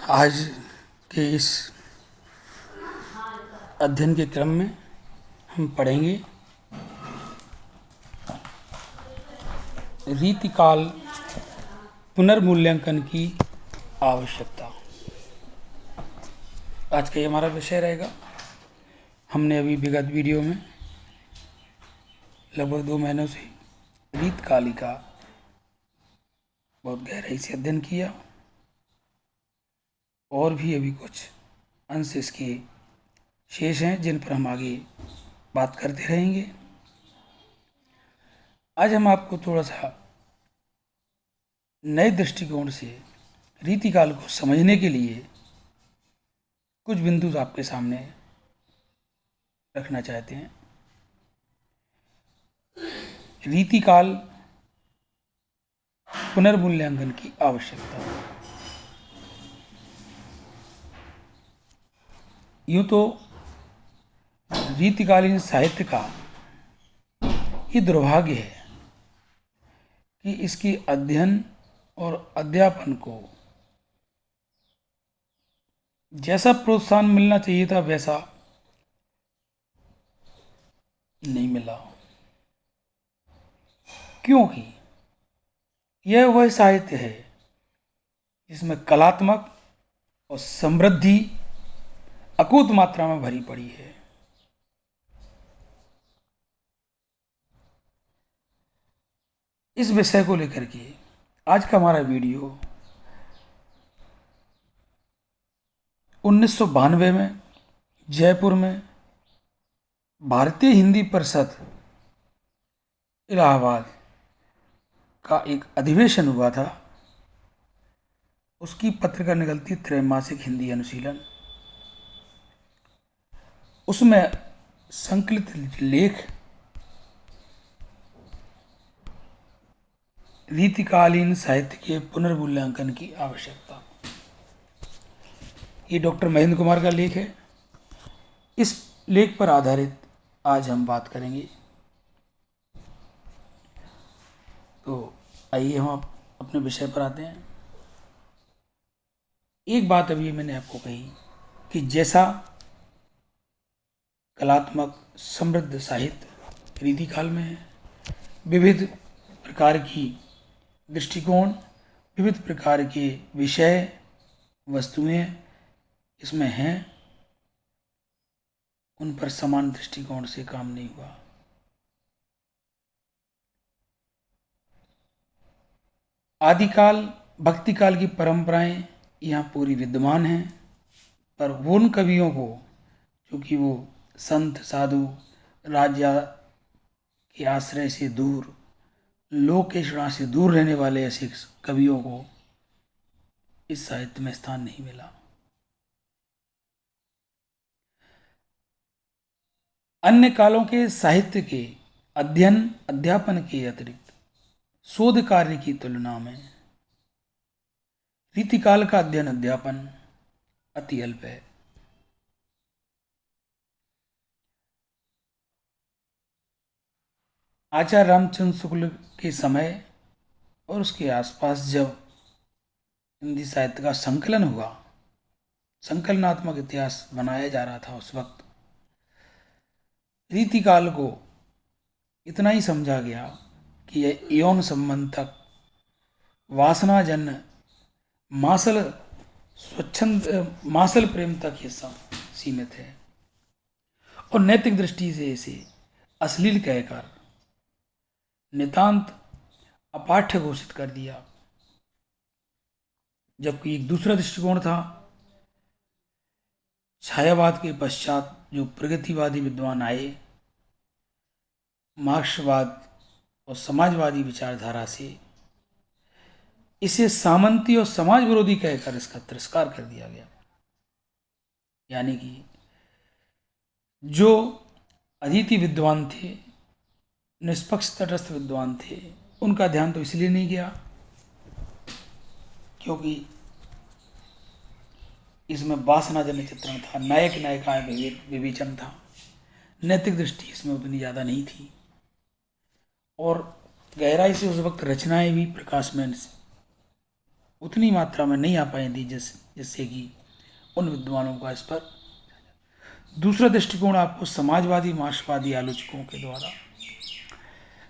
आज के इस अध्ययन के क्रम में हम पढ़ेंगे रीतिकाल पुनर्मूल्यांकन की आवश्यकता। आज का ये हमारा विषय रहेगा। हमने अभी विगत वीडियो में लगभग 2 महीनों से रीतकाली का बहुत गहराई से अध्ययन किया और भी अभी कुछ अंश इसके शेष हैं जिन पर हम आगे बात करते रहेंगे। आज हम आपको थोड़ा सा नए दृष्टिकोण से रीतिकाल को समझने के लिए कुछ बिंदु आपके सामने रखना चाहते हैं। रीतिकाल पुनर्मूल्यांकन की आवश्यकता। यूँ तो रीतिकालीन साहित्य का ये दुर्भाग्य है कि इसके अध्ययन और अध्यापन को जैसा प्रोत्साहन मिलना चाहिए था वैसा नहीं मिला, क्योंकि यह वह साहित्य है जिसमें कलात्मक और समृद्धि अकूत मात्रा में भरी पड़ी है। इस विषय को लेकर के आज का हमारा वीडियो 1992 में जयपुर में भारतीय हिंदी परिषद इलाहाबाद का एक अधिवेशन हुआ था। उसकी पत्रिका निकलती त्रैमासिक हिंदी अनुशीलन। उसमें संकलित लेख रीतिकालीन साहित्य के पुनर्मूल्यांकन की आवश्यकता, ये डॉक्टर महेंद्र कुमार का लेख है। इस लेख पर आधारित आज हम बात करेंगे। तो आइए हम अपने विषय पर आते हैं। एक बात अभी मैंने आपको कही कि जैसा कलात्मक समृद्ध साहित्य रीतिकाल में है, विविध प्रकार की दृष्टिकोण, विविध प्रकार के विषय वस्तुएं इसमें हैं, उन पर समान दृष्टिकोण से काम नहीं हुआ। आदिकाल भक्तिकाल की परंपराएं यहाँ पूरी विद्यमान हैं, पर वो उन कवियों को, क्योंकि वो संत साधु राजा के आश्रय से दूर, लोक के शरण से दूर रहने वाले ऐसे कवियों को इस साहित्य में स्थान नहीं मिला। अन्य कालों के साहित्य के अध्ययन अध्यापन के अतिरिक्त शोध कार्य की तुलना में रीतिकाल का अध्ययन अध्यापन अति अल्प है। आचार्य रामचंद्र शुक्ल के समय और उसके आसपास जब हिंदी साहित्य का संकलन हुआ, संकलनात्मक इतिहास बनाया जा रहा था, उस वक्त रीतिकाल को इतना ही समझा गया कि यह यौन संबंध तक, वासनाजन्य मासल स्वच्छंद मासल प्रेम तक ये सब सीमित है, और नैतिक दृष्टि से इसे अश्लील कहकर नितांत अपाठ्य घोषित कर दिया। जबकि एक दूसरा दृष्टिकोण था, छायावाद के पश्चात जो प्रगतिवादी विद्वान आए, मार्क्सवाद और समाजवादी विचारधारा से इसे सामंती और समाज विरोधी कहकर इसका तिरस्कार कर दिया गया। यानी कि जो अदिति विद्वान थे, निष्पक्ष तटस्थ विद्वान थे, उनका ध्यान तो इसलिए नहीं गया क्योंकि इसमें वासनाजन्य चित्रण था, नायक नायिकाएं विवेचन था, नैतिक दृष्टि इसमें उतनी ज़्यादा नहीं थी, और गहराई से उस वक्त रचनाएं भी प्रकाश में उतनी मात्रा में नहीं आ पाई थी जिससे कि उन विद्वानों का इस पर। दूसरा दृष्टिकोण आपको समाजवादी मार्क्सवादी आलोचकों के द्वारा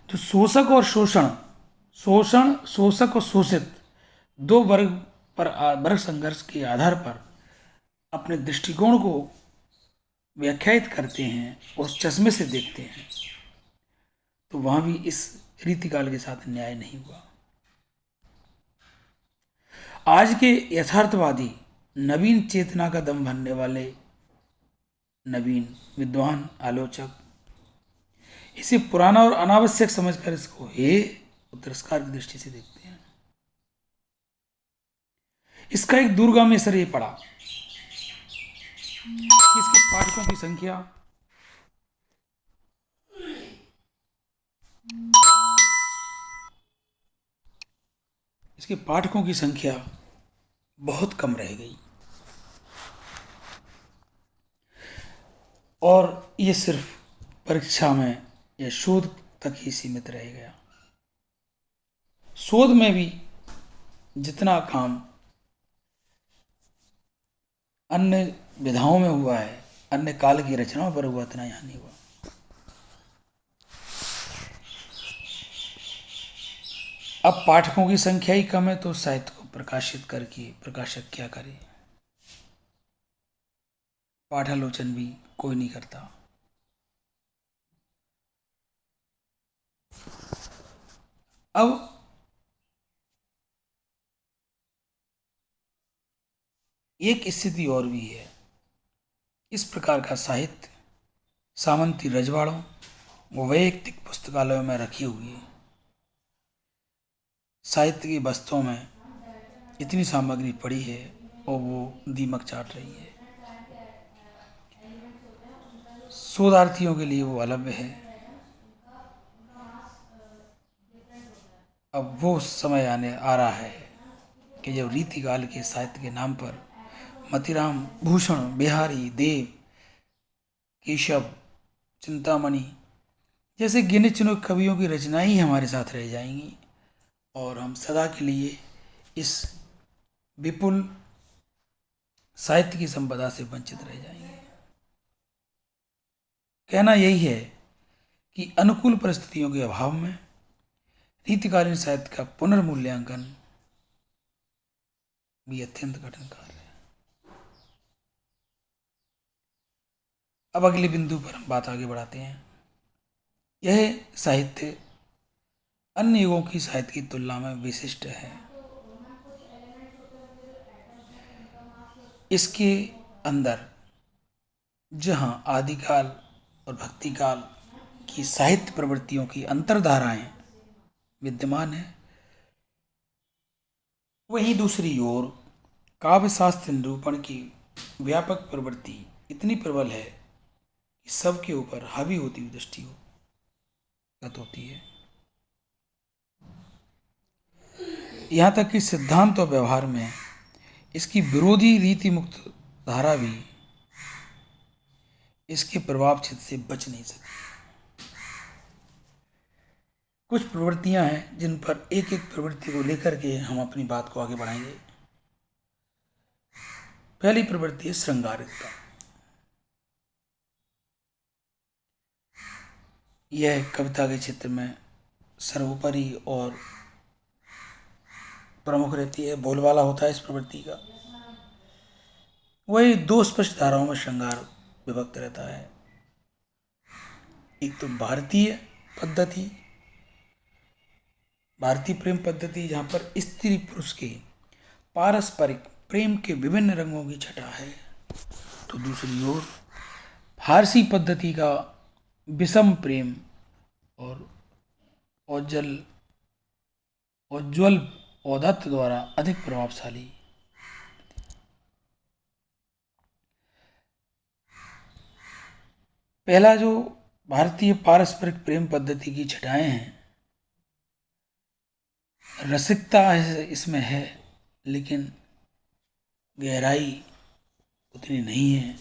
जो शोषक और शोषक और शोषित दो वर्ग संघर्ष के आधार पर अपने दृष्टिकोण को व्याख्यायित करते हैं, उस चश्मे से देखते हैं, तो वहां भी इस रीतिकाल के साथ न्याय नहीं हुआ। आज के यथार्थवादी नवीन चेतना का दम भरने वाले नवीन विद्वान आलोचक इसे पुराना और अनावश्यक समझकर इसको हे और तिरस्कार की दृष्टि से देखते हैं। इसका एक दूरगामी असर ये पड़ा कि इसके पाठकों की संख्या बहुत कम रह गई और ये सिर्फ परीक्षा में या शोध तक ही सीमित रह गया। शोध में भी जितना काम अन्य विधाओं में हुआ है, अन्य काल की रचनाओं पर हुआ, इतना यहाँ नहीं हुआ। अब पाठकों की संख्या ही कम है तो साहित्य को प्रकाशित करके प्रकाशक क्या करे? पाठालोचन भी कोई नहीं करता। अब एक स्थिति और भी है। इस प्रकार का साहित्य सामंती रजवाड़ों व वैयक्तिक पुस्तकालयों में रखी हुई साहित्य की वस्तुओं में इतनी सामग्री पड़ी है और वो दीमक चाट रही है। शोधार्थियों के लिए वो अलभ्य है। अब वो समय आ रहा है कि जब रीतिकाल के साहित्य के नाम पर मतिराम, भूषण, बिहारी, देव, केशव, चिंतामणि जैसे गिने चुने कवियों की रचनाएं ही हमारे साथ रह जाएंगी और हम सदा के लिए इस विपुल साहित्य की संपदा से वंचित रह जाएंगे। कहना यही है कि अनुकूल परिस्थितियों के अभाव में रीतिकालीन साहित्य का पुनर्मूल्यांकन भी अत्यंत कठिन कार्य है। अब अगले बिंदु पर हम बात आगे बढ़ाते हैं। यह साहित्य अन्य युगों की साहित्य की तुलना में विशिष्ट है। इसके अंदर जहां आदिकाल और भक्तिकाल की साहित्य प्रवृत्तियों की अंतर्धाराएं विद्यमान है, वहीं दूसरी ओर काव्य शास्त्र निरूपण की व्यापक प्रवृत्ति इतनी प्रबल है कि सबके ऊपर हावी होती हुई दृष्टि होती है। यहाँ तक कि सिद्धांत और व्यवहार में इसकी विरोधी रीति मुक्त धारा भी इसके प्रभाव क्षेत्र से बच नहीं सकती। कुछ प्रवृत्तियां हैं जिन पर एक एक प्रवृत्ति को लेकर के हम अपनी बात को आगे बढ़ाएंगे। पहली प्रवृत्ति है श्रृंगारिकता। यह कविता के क्षेत्र में सर्वोपरि और प्रमुख रहती है, बोलबाला होता है इस प्रवृत्ति का। वही दो स्पष्ट धाराओं में श्रृंगार विभक्त रहता है। एक तो भारतीय पद्धति, भारतीय प्रेम पद्धति, जहाँ पर स्त्री पुरुष के पारस्परिक प्रेम के विभिन्न रंगों की छटा है। तो दूसरी ओर फारसी पद्धति का विषम प्रेम और उज्ज्वल औद्धत्य द्वारा अधिक प्रभावशाली। पहला जो भारतीय पारस्परिक प्रेम पद्धति की छटाएं हैं, रसिकता इसमें है लेकिन गहराई उतनी नहीं है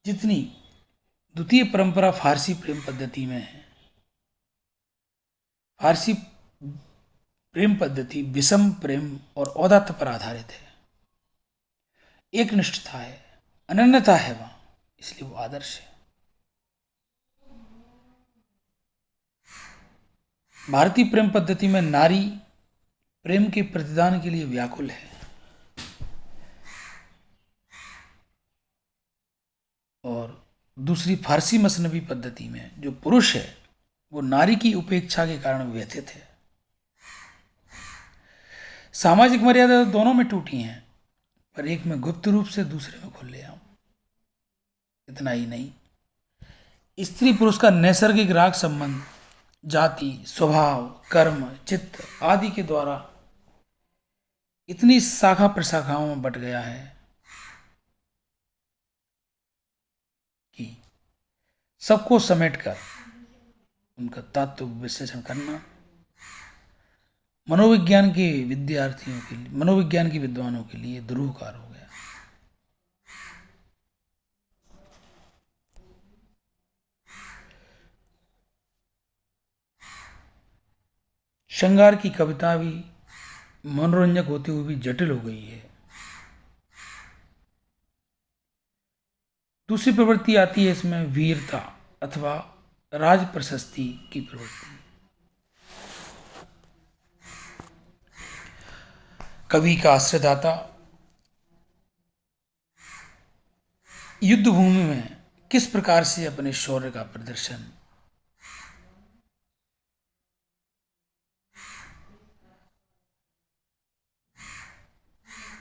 जितनी द्वितीय परंपरा फारसी प्रेम पद्धति में है। फारसी प्रेम पद्धति विषम प्रेम और औदात्य पर आधारित है। एक निष्ठता है, अनन्यता है वहां, इसलिए वो आदर्श है। भारतीय प्रेम पद्धति में नारी प्रेम के प्रतिदान के लिए व्याकुल है और दूसरी फारसी मसनवी पद्धति में जो पुरुष है वो नारी की उपेक्षा के कारण व्यथित है। सामाजिक मर्यादा दोनों में टूटी हैं, पर एक में गुप्त रूप से, दूसरे में खुलेआम। इतना ही नहीं, स्त्री पुरुष का नैसर्गिक राग संबंध जाति, स्वभाव, कर्म, चित्त आदि के द्वारा इतनी शाखा प्रशाखाओं में बट गया है कि सबको समेटकर उनका तत्व विश्लेषण करना मनोविज्ञान के विद्यार्थियों के लिए, मनोविज्ञान के विद्वानों के लिए दुरूहकार हो गया। श्रृंगार की कविता भी मनोरंजक होते हुए भी जटिल हो गई है। दूसरी प्रवृत्ति आती है इसमें वीरता अथवा राज प्रशस्ति की प्रवृत्ति। कवि का आश्रयदाता युद्ध भूमि में किस प्रकार से अपने शौर्य का प्रदर्शन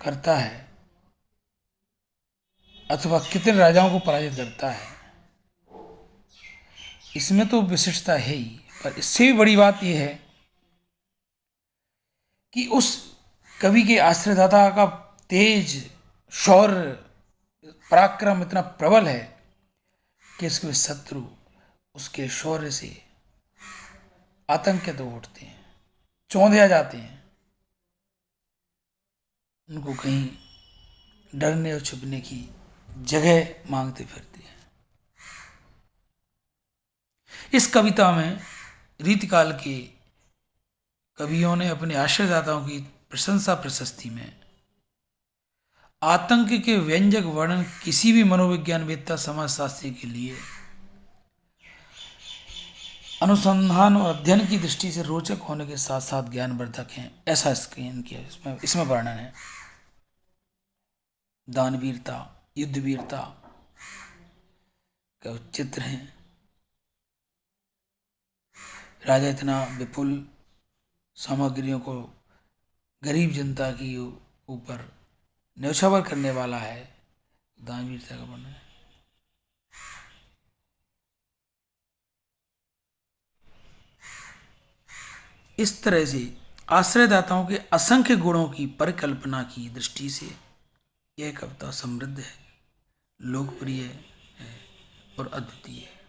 करता है अथवा कितने राजाओं को पराजित करता है, इसमें तो विशिष्टता है ही, पर इससे भी बड़ी बात यह है कि उस कवि के आश्रयदाता का तेज, शौर्य, पराक्रम इतना प्रबल है कि इसके शत्रु उसके शौर्य से आतंकित हो उठते हैं, चौंधिया जाते हैं, उनको कहीं डरने और छुपने की जगह मांगते फिरते हैं। इस कविता में रीतिकाल के कवियों ने अपने आश्रयदाताओं की प्रशंसा प्रशस्ति में आतंक के व्यंजक वर्णन किसी भी मनोविज्ञानवेत्ता समाजशास्त्री के लिए अनुसंधान और अध्ययन की दृष्टि से रोचक होने के साथ साथ ज्ञानवर्धक हैं, ऐसा इसमें वर्णन है। दानवीरता, युद्धवीरता का चित्र है। राजा इतना विपुल सामग्रियों को गरीब जनता की ऊपर न्यौछावर करने वाला है, दानवीरता का वर्णन है। इस तरह से आश्रयदाताओं के असंख्य गुणों की परिकल्पना की दृष्टि से यह कविता समृद्ध है, लोकप्रिय है और अद्वितीय है।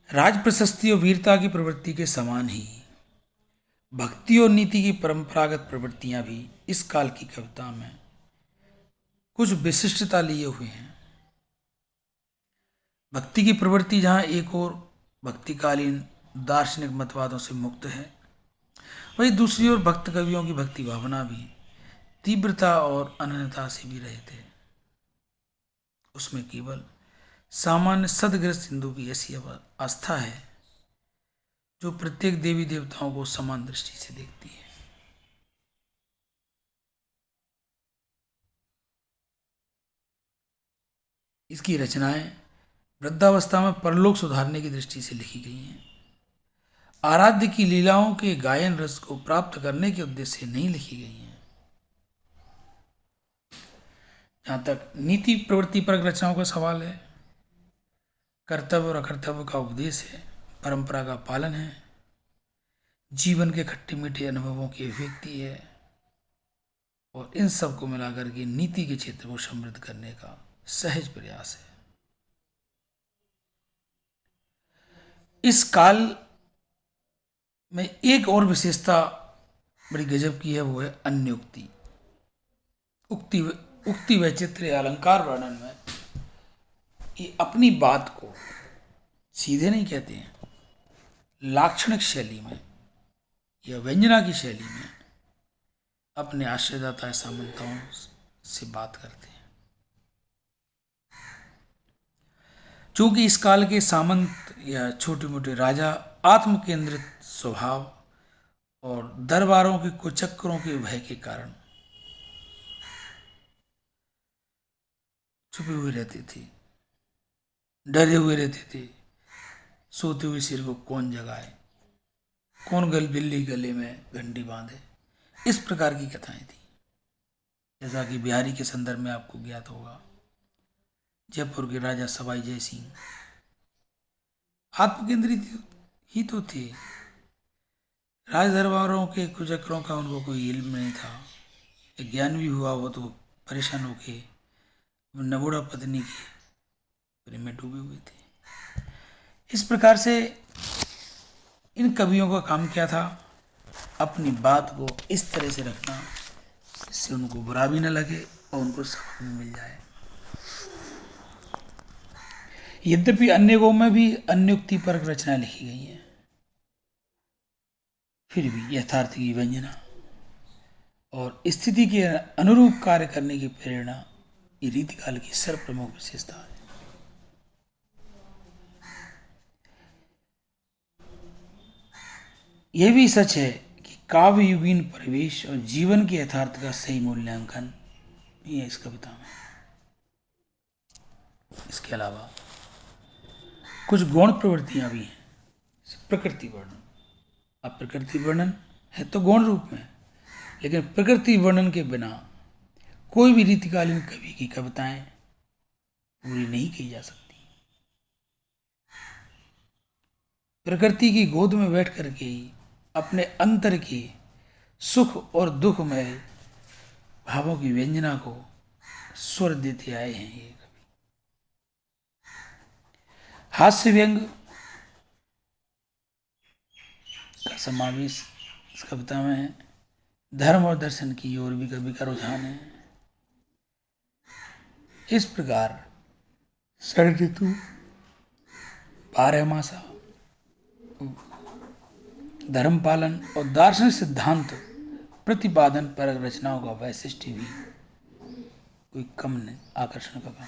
राज प्रशस्ति और वीरता की प्रवृत्ति के समान ही भक्ति और नीति की परंपरागत प्रवृत्तियां भी इस काल की कविता में कुछ विशिष्टता लिए हुए हैं। भक्ति की प्रवृत्ति जहां एक और भक्तिकालीन दार्शनिक मतवादों से मुक्त है, वहीं दूसरी ओर भक्त कवियों की भक्ति भावना भी तीव्रता और अनन्यता से भी रहित है। उसमें केवल सामान्य सदग्रस्त हिंदू की ऐसी आस्था है जो प्रत्येक देवी देवताओं को समान दृष्टि से देखती है। इसकी रचनाएं वृद्धावस्था में परलोक सुधारने की दृष्टि से लिखी गई हैं। आराध्य की लीलाओं के गायन रस को प्राप्त करने के उद्देश्य से नहीं लिखी गई हैं। जहां तक नीति प्रवृत्ति पर रचनाओं का सवाल है, कर्तव्य और अकर्तव्य का उपदेश है, परंपरा का पालन है, जीवन के खट्टे मीठे अनुभवों की अभिव्यक्ति है और इन सब को मिलाकर के नीति के क्षेत्र को समृद्ध करने का सहज प्रयास है। इस काल में एक और विशेषता बड़ी गजब की है, वो है अन्योक्ति। उक्ति वैचित्र्य अलंकार वर्णन में ये अपनी बात को सीधे नहीं कहते हैं, लाक्षणिक शैली में या व्यंजना की शैली में अपने आश्रयदाता सामंताओं से बात करते हैं। चूंकि इस काल के सामंत या छोटे मोटे राजा आत्म केंद्रित स्वभाव और दरबारों के कुचक्करों के भय के कारण छुपे हुए रहते थे, डरे हुए रहते थे। सोते हुए सिर को कौन जगाए, कौन बिल्ली गले में घंटी बांधे, इस प्रकार की कथाएं थी। जैसा कि बिहारी के संदर्भ में आपको ज्ञात होगा, जयपुर के राजा सवाई जय सिंह आत्मकेंद्रित ही तो थे। राज दरबारों के कुचक्करों का उनको कोई इल्म नहीं था। ज्ञान भी हुआ वो तो परेशान होके नबूढ़ा पत्नी की प्रेम में डूबे हुए थे। इस प्रकार से इन कवियों का काम क्या था, अपनी बात को इस तरह से रखना जिससे उनको बुरा भी न लगे और उनको सबक भी मिल जाए। यद्यपि अन्य गो में भी अन्योक्ति पर रचना लिखी गई है, फिर भी यथार्थ की व्यंजना और स्थिति के अनुरूप कार्य करने की प्रेरणा ये रीतिकाल की सर्वप्रमुख विशेषता है। यह भी सच है कि काव्य युगीन परिवेश और जीवन के यथार्थ का सही मूल्यांकन भी है इस कविता में। इसके अलावा कुछ गौण प्रवृत्तियां भी हैं। प्रकृति वर्णन, अब प्रकृति वर्णन है तो गौण रूप में, लेकिन प्रकृति वर्णन के बिना कोई भी रीतिकालीन कवि की कविताएं पूरी नहीं की जा सकती। प्रकृति की गोद में बैठ करके ही अपने अंतर के सुख और दुख में भावों की व्यंजना को स्वर देते आए हैं ये कवि। हास्य व्यंग का समावेश इस कविता में है। धर्म और दर्शन की ओर भी कवि का रुझान है। इस प्रकार शरद ऋतु, बारहमासा, धर्म पालन और दार्शनिक सिद्धांत प्रतिपादन पर रचनाओं का वैशिष्ट्य भी कोई कम नहीं आकर्षण का काम।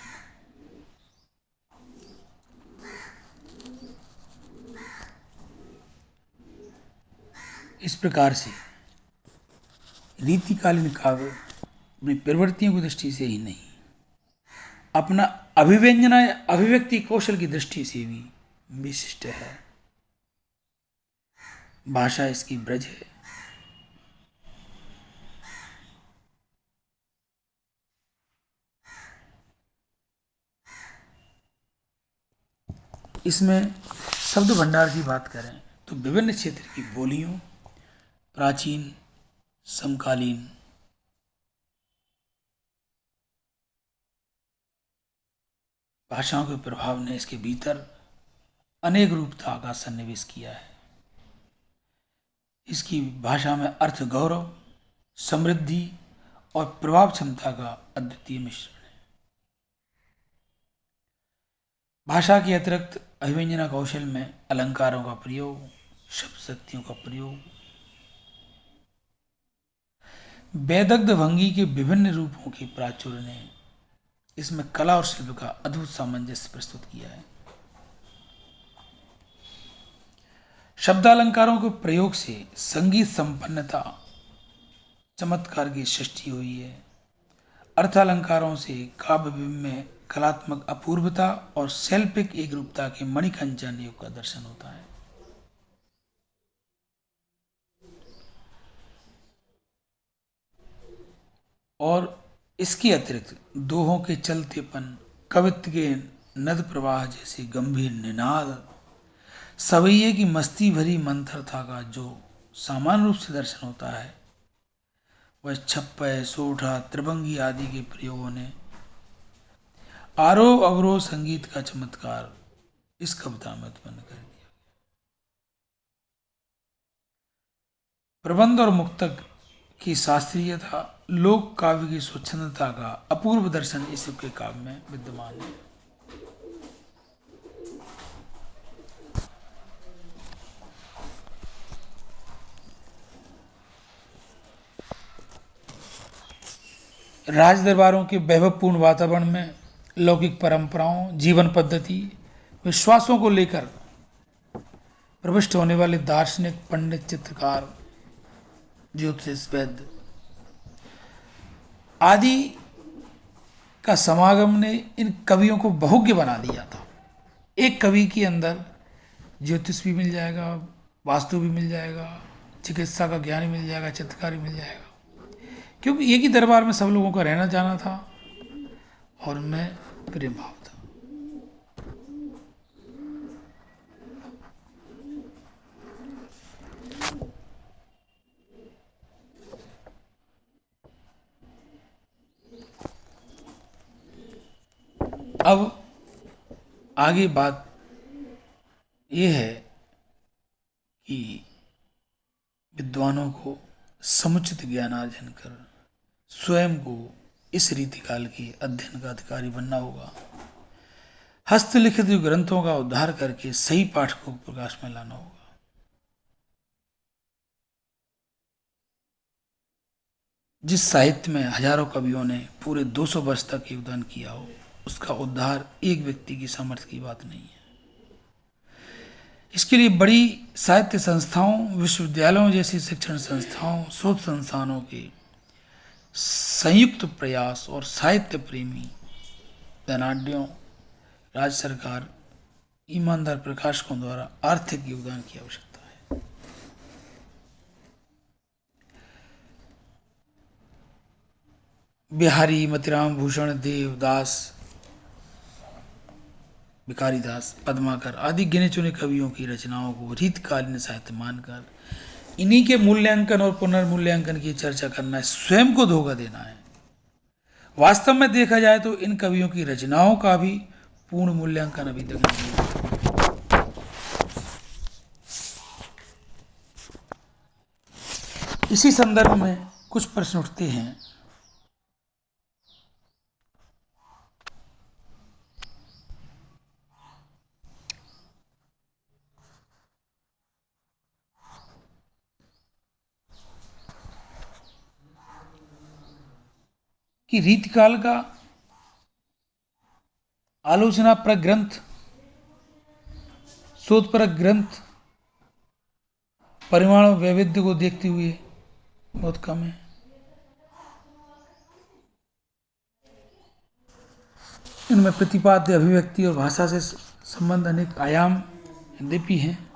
इस प्रकार से रीतिकालीन काव्य अपनी प्रवृत्तियों की दृष्टि से ही नहीं, अपना अभिव्यंजना या अभिव्यक्ति कौशल की दृष्टि से भी विशिष्ट है। भाषा इसकी ब्रज है। इसमें शब्द भंडार की बात करें तो विभिन्न क्षेत्र की बोलियों, प्राचीन, समकालीन, भाषाओं के प्रभाव ने इसके भीतर अनेक रूपता का सन्निवेश किया है। इसकी भाषा में अर्थ, गौरव, समृद्धि और प्रभाव क्षमता का अद्वितीय मिश्रण है। भाषा के अतिरिक्त अभिव्यंजना कौशल में अलंकारों का प्रयोग, शब्द शक्तियों का प्रयोग, वेदग्ध भंगी के विभिन्न रूपों के प्राचुर्य ने इसमें कला और शिल्प का अद्भुत सामंजस्य प्रस्तुत किया है। शब्दालंकारों के प्रयोग से संगीत संपन्नता, चमत्कार की सृष्टि हुई है। अर्थालंकारों से काव्य में कलात्मक अपूर्वता और शैल्पिक एकरूपता के मणिकंचन योग का दर्शन होता है। और इसके अतिरिक्त दोहों के चलतेपन, कवित्व के नद प्रवाह जैसे गंभीर निनाद, सवैये की मस्ती भरी मंथरता का जो सामान्य रूप से दर्शन होता है, वह छप्पय, सोठा, त्रिभंगी आदि के प्रयोगों ने आरोह अवरोह संगीत का चमत्कार इस कविता में उत्पन्न कर दिया। प्रबंध और मुक्तक की शास्त्रीयता, लोक काव्य की स्वच्छंदता का अपूर्व दर्शन इसके काव्य में विद्यमान है। राज दरबारों के वैभवपूर्ण वातावरण में लौकिक परंपराओं, जीवन पद्धति, विश्वासों को लेकर प्रविष्ट होने वाले दार्शनिक, पंडित, चित्रकार, ज्योतिष, वैद्य आदि का समागम ने इन कवियों को बहुज्ञ बना दिया था। एक कवि के अंदर ज्योतिष भी मिल जाएगा, वास्तु भी मिल जाएगा, चिकित्सा का ज्ञान भी मिल जाएगा, चित्रकारी मिल जाएगा, क्योंकि एक ही दरबार में सब लोगों का रहना जाना था और उनमें प्रेम भाव था। अब आगे बात यह है कि विद्वानों को समुचित ज्ञानार्जन कर स्वयं को इस रीतिकाल के अध्ययन का अधिकारी बनना होगा। हस्तलिखित ग्रंथों का उद्धार करके सही पाठ को प्रकाश में लाना होगा। जिस साहित्य में हजारों कवियों ने पूरे 200 वर्ष तक योगदान किया हो, उसका उद्धार एक व्यक्ति की सामर्थ्य की बात नहीं है। इसके लिए बड़ी साहित्य संस्थाओं, विश्वविद्यालयों जैसी शिक्षण संस्थाओं, शोध संस्थानों के संयुक्त प्रयास और साहित्य प्रेमी धनाढ्यों, राज्य सरकार, ईमानदार प्रकाशकों द्वारा आर्थिक योगदान की आवश्यकता है। बिहारी, मतिराम भूषण, देवदास, भिखारी दास, पद्माकर आदि गिने चुने कवियों की रचनाओं को रीतकालीन साहित्य मानकर इन्हीं के मूल्यांकन और पुनर्मूल्यांकन की चर्चा करना स्वयं को धोखा देना है। वास्तव में देखा जाए तो इन कवियों की रचनाओं का भी पूर्ण मूल्यांकन अभी तक नहीं हुआ। इसी संदर्भ में कुछ प्रश्न उठते हैं कि रीतिकाल का आलोचनापरक ग्रंथ, शोधपरक ग्रंथ परिमाण और वैविध्य को देखते हुए बहुत कम है। इनमें प्रतिपाद्य, अभिव्यक्ति और भाषा से संबंध अनेक आयाम यद्यपि हैं।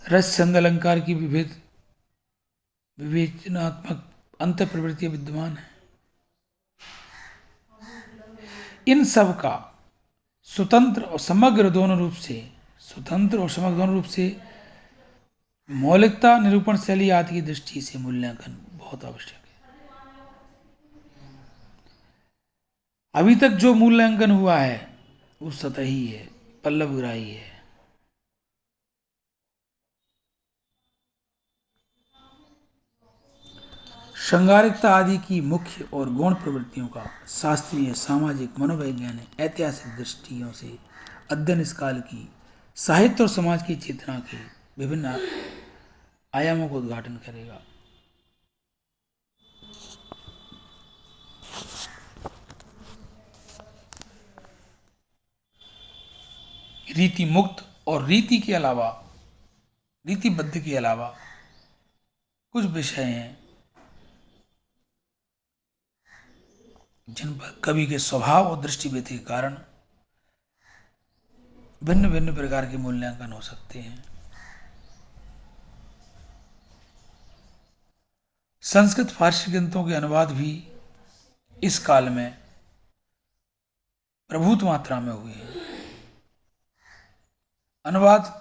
रस, छंद, अलंकार की विवेचनात्मक अंत प्रवृत्तियां विद्यमान है। इन सब का स्वतंत्र और समग्र दोनों रूप से मौलिकता, निरूपण शैली आदि की दृष्टि से मूल्यांकन बहुत आवश्यक है। अभी तक जो मूल्यांकन हुआ है वो सतही है, पल्लवग्राही है। श्रृंगारिकता आदि की मुख्य और गौण प्रवृत्तियों का शास्त्रीय, सामाजिक, मनोवैज्ञानिक, ऐतिहासिक दृष्टियों से अध्ययन इस काल की साहित्य और समाज की चेतना के विभिन्न आयामों को उद्घाटन करेगा। रीति मुक्त और रीतिबद्ध के अलावा कुछ विषय हैं जिन पर कवि के स्वभाव और दृष्टिभेद के कारण भिन्न भिन्न प्रकार के मूल्यांकन हो सकते हैं। संस्कृत फारसी ग्रंथों के अनुवाद भी इस काल में प्रभुत मात्रा में हुए हैं। अनुवाद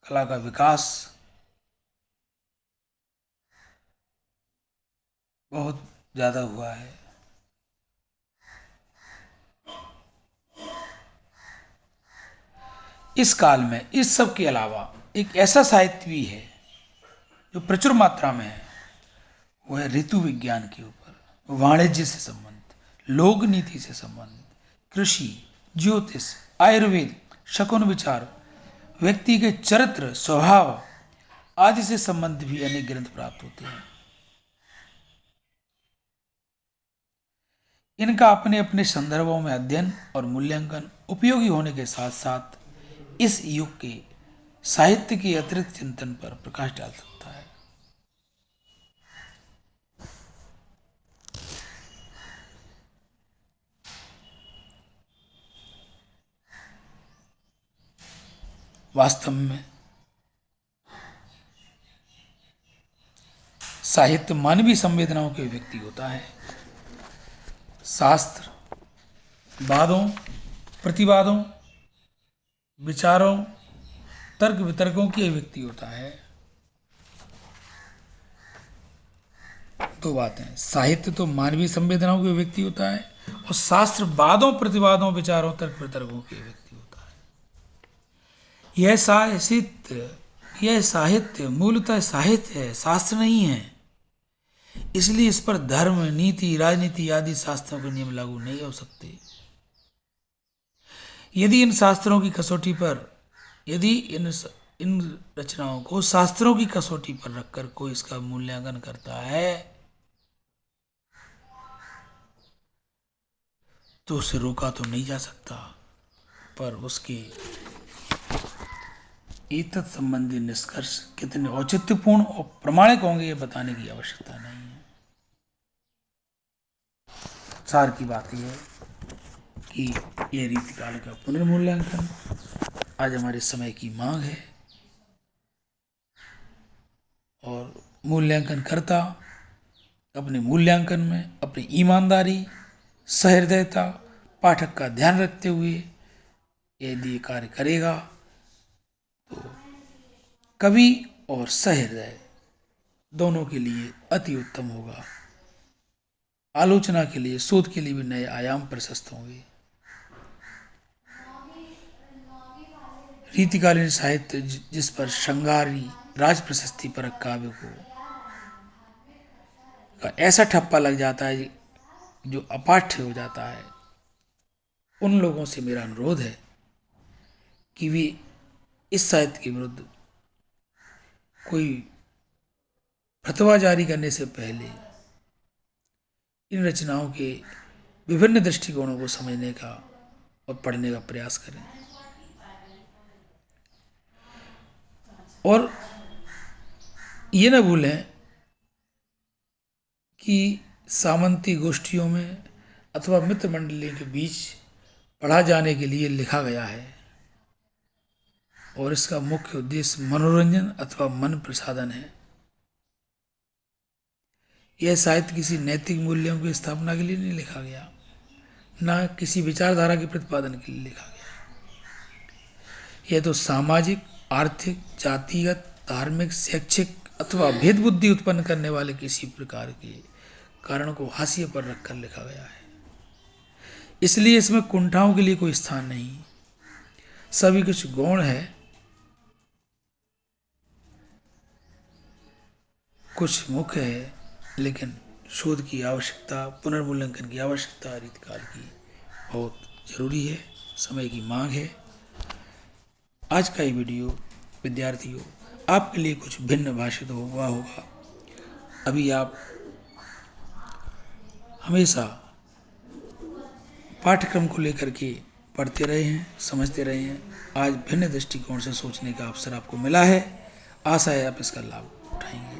कला का विकास बहुत ज्यादा हुआ है। इस काल में इस सब के अलावा एक ऐसा साहित्य भी है जो प्रचुर मात्रा में है, वो है ऋतु विज्ञान के ऊपर, वाणिज्य से संबंध, लोक नीति से संबंध, कृषि, ज्योतिष, आयुर्वेद, शकुन विचार, व्यक्ति के चरित्र, स्वभाव आदि से संबंध भी अनेक ग्रंथ प्राप्त होते हैं। इनका अपने अपने संदर्भों में अध्ययन और मूल्यांकन उपयोगी होने के साथ साथ इस युग के साहित्य के अतिरिक्त चिंतन पर प्रकाश डाल सकता है। वास्तव में साहित्य मानवीय संवेदनाओं की अभिव्यक्ति होता है। शास्त्र वादों, प्रतिवादों, विचारों, तर्क वितर्कों की अभिव्यक्ति होता है। दो बातें, साहित्य तो मानवीय संवेदनाओं की अभिव्यक्ति होता है और शास्त्र वादों, प्रतिवादों, विचारों, तर्क वितर्कों की अभिव्यक्ति होता है। यह साहित्य मूलतः साहित्य है, शास्त्र नहीं है। इसलिए इस पर धर्म, नीति, राजनीति आदि शास्त्रों के नियम लागू नहीं हो सकते। यदि इन शास्त्रों की कसौटी पर, यदि इन रचनाओं को शास्त्रों की कसौटी पर रखकर कोई इसका मूल्यांकन करता है तो उसे रोका तो नहीं जा सकता, पर उसके एतत् संबंधी निष्कर्ष कितने औचित्यपूर्ण और प्रामाणिक होंगे ये बताने की आवश्यकता नहीं है। सार की बात यह है कि ये रीतिकाल का पुनर्मूल्यांकन आज हमारे समय की मांग है और मूल्यांकनकर्ता अपने मूल्यांकन में अपनी ईमानदारी, सहृदयता, पाठक का ध्यान रखते हुए यदि ये कार्य करेगा तो कवि और सहृदय दोनों के लिए अति उत्तम होगा। आलोचना के लिए, शोध के लिए भी नए आयाम प्रशस्त होंगे। रीतिकालीन साहित्य जिस पर श्रृंगारी राज प्रशस्ति पर काव्य का ऐसा ठप्पा लग जाता है जो अपाठ्य हो जाता है, उन लोगों से मेरा अनुरोध है कि वे इस साहित्य के विरुद्ध कोई फतवा जारी करने से पहले इन रचनाओं के विभिन्न दृष्टिकोणों को समझने का और पढ़ने का प्रयास करें और ये न भूलें कि सामंती गोष्ठियों में अथवा मित्र मंडली के बीच पढ़ा जाने के लिए लिखा गया है और इसका मुख्य उद्देश्य मनोरंजन अथवा मन प्रसादन है। यह साहित्य किसी नैतिक मूल्यों की स्थापना के लिए नहीं लिखा गया, ना किसी विचारधारा के प्रतिपादन के लिए लिखा गया। यह तो सामाजिक, आर्थिक, जातिगत, धार्मिक, शैक्षिक अथवा भेद बुद्धि उत्पन्न करने वाले किसी प्रकार के कारण को हाशिए पर रखकर लिखा गया है। इसलिए इसमें कुंठाओं के लिए कोई स्थान नहीं, सभी कुछ गौण है, कुछ मुख्य है, लेकिन शोध की आवश्यकता, पुनर्मूल्यांकन की आवश्यकता रीतिकाल की बहुत जरूरी है, समय की मांग है। आज का ये वीडियो विद्यार्थियों आपके लिए कुछ भिन्न भाषित हुआ होगा। अभी आप हमेशा पाठ्यक्रम को लेकर के पढ़ते रहे हैं, समझते रहे हैं। आज भिन्न दृष्टिकोण से सोचने का अवसर आपको मिला है। आशा है आप इसका लाभ उठाएंगे।